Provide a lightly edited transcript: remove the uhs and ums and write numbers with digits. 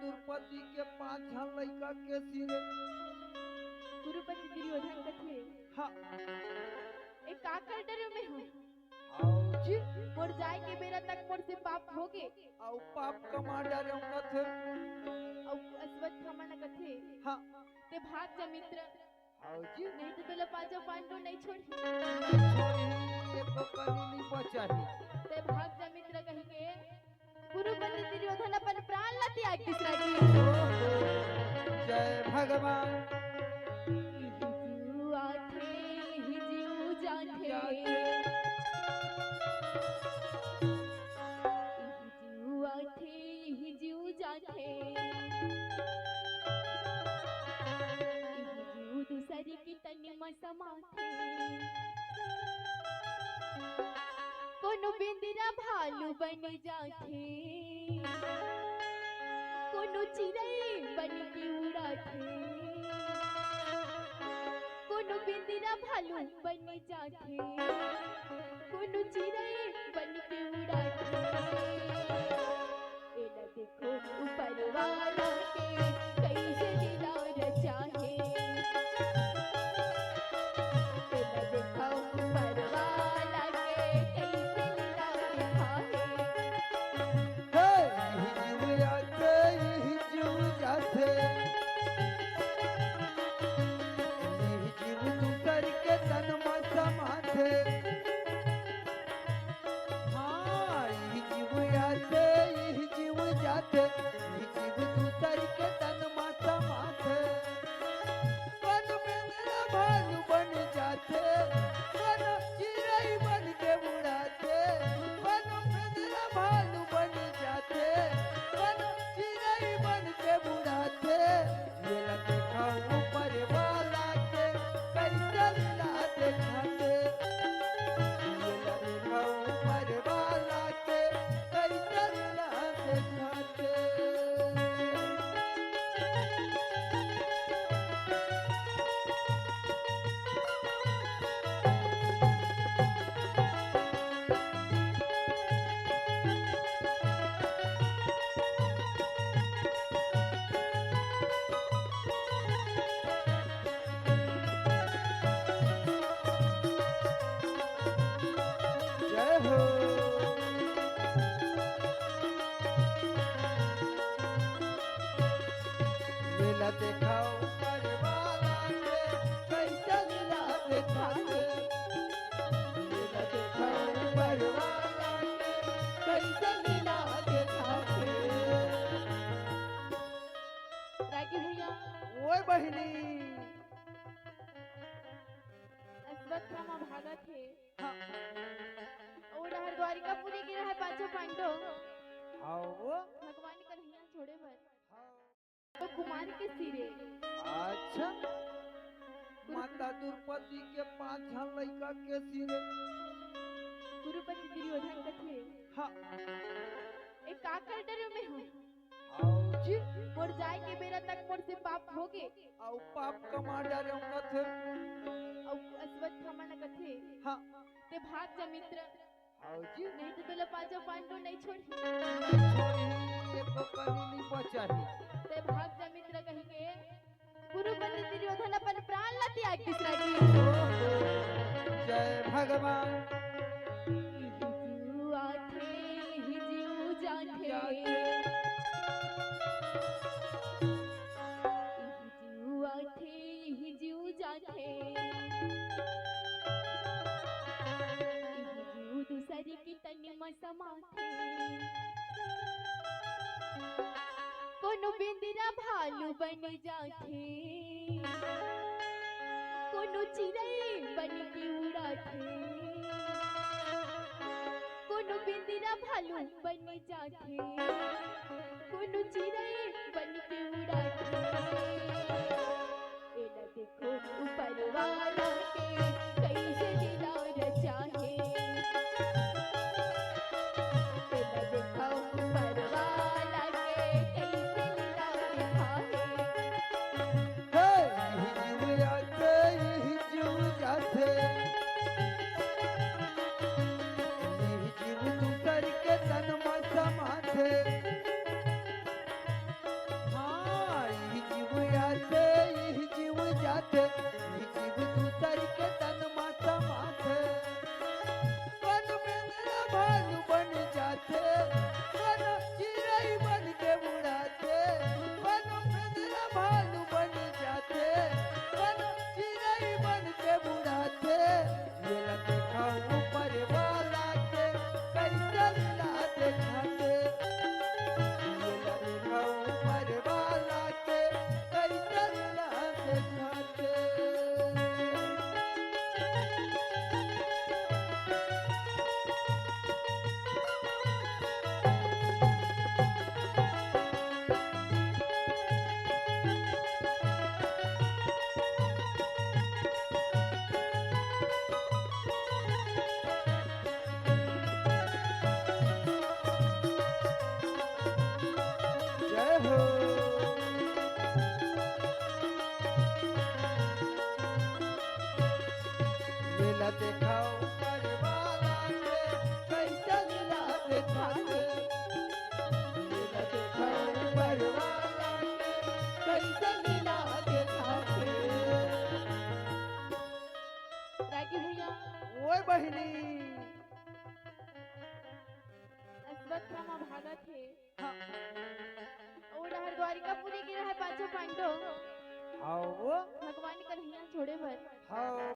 द्रौपदी के 5 लड़का के सिरे गुरुपति दुर्योधन कथे हाँ एक का कर डरे में हो आओ जी मोर जाए के बेरा तक मोर से पाप होगे आओ पाप कमा डाले उनका थे और अश्वत्थामा न कथे हाँ ते भाग जा मित्र आओ जी नहीं तो तोला पांचों पांडव नहीं छोड़ी छोड़ी एक कली नहीं बचाही ते भाग जा मित्र कही के गुरुपति दुर्योधन अपन प्राण ला त्याग तीसरा की जय भगवान जीव आठे ही जीव जाठे जीव आठे ही जीव जाठे जीव दूसरी की तनी में समाथे कोनो बिंदिरा भालू बन जाथे कोनो चिड़ै बन के उड़ाथे कोनो बिंदिरा भालू बन जाथे कोनो चिड़ै बन के उड़ाथे एला देखो ऊपर वाला के कैसे दिलार चाहे एला देखो ऊपर वाला के कैसे दिलार चाहे ही जीव जाते यही जीव दूसर के तन में समाथे हाँ यही जीव आते यही जीव जाते यही जीव दूसर के तन में समाथे बन मेरा भालू बन जाते बन चिड़ै बन के उड़ाते बन मेरा भालू बन जाते बन चिड़ै बन के उड़ाते ये देखा ऊपर वाला के कैसे ला दिखाते ये देखा ऊपर वाला के कैसे ला दिखाते जय हो लीला दिखाओ ऊपर वाला के कैसे लीला दिखाते लीला दिखाओ ऊपर वाला के कैसे लीला दिखाते रागी भैया ओए बहिनी अश्वत्थामा भागा थे हाँ और हर द्वारिकापुरी के रहे पांचों पांडव आओ भगवान कन्हैया छोड़े भर तो कुमार के सिरे अच्छा माता द्रौपदी के 5 लड़का के सिरे गुरुपति दुर्योधन कथे हाँ एक का कर डरे में हो आओ जी मोर जाए के बेरा तक मोर से पाप होगे आओ पाप कमा डाले उनका थे और अश्वत्थामा न कथे हाँ ते भाग जा मित्र आओ जी नहीं तो तोला पांचों पांडव नहीं छोड़ी छोड़ी एक कली नहीं बचाही ते भाग जा मित्र कही के गुरुपति दुर्योधन अपन प्राण ला त्याग तीसरा की जय भगवान जीव आठे ही जीव जाठे जीव आठे ही जीव जाठे जीव दूसरी की तनी में समाथे कोनो बिंदिरा भालू बन जाथे कोनो चिड़ै बन के उड़ाथे कोनो बिंदिरा भालू बन जाथे कोनो चिड़ै बन के उड़ाथे एला देखो ऊपर वाला के कैसे दिलार चाहे एला देखो ऊपर वाला के कैसे दिलार चाहे यही जीव जाते यही जीव दूसर के तन में समाथे हो लीला दिखाओ परिवाला के कैसे लीला दिखाते लीला दिखाओ परिवाला के कैसे लीला दिखाते रागी भैया ओए बहिनी अश्वत्थामा भागत है और हर द्वारिकापुरी के रहे पांचों पांडव आओ भगवान कन्हैया छोड़े भर आओ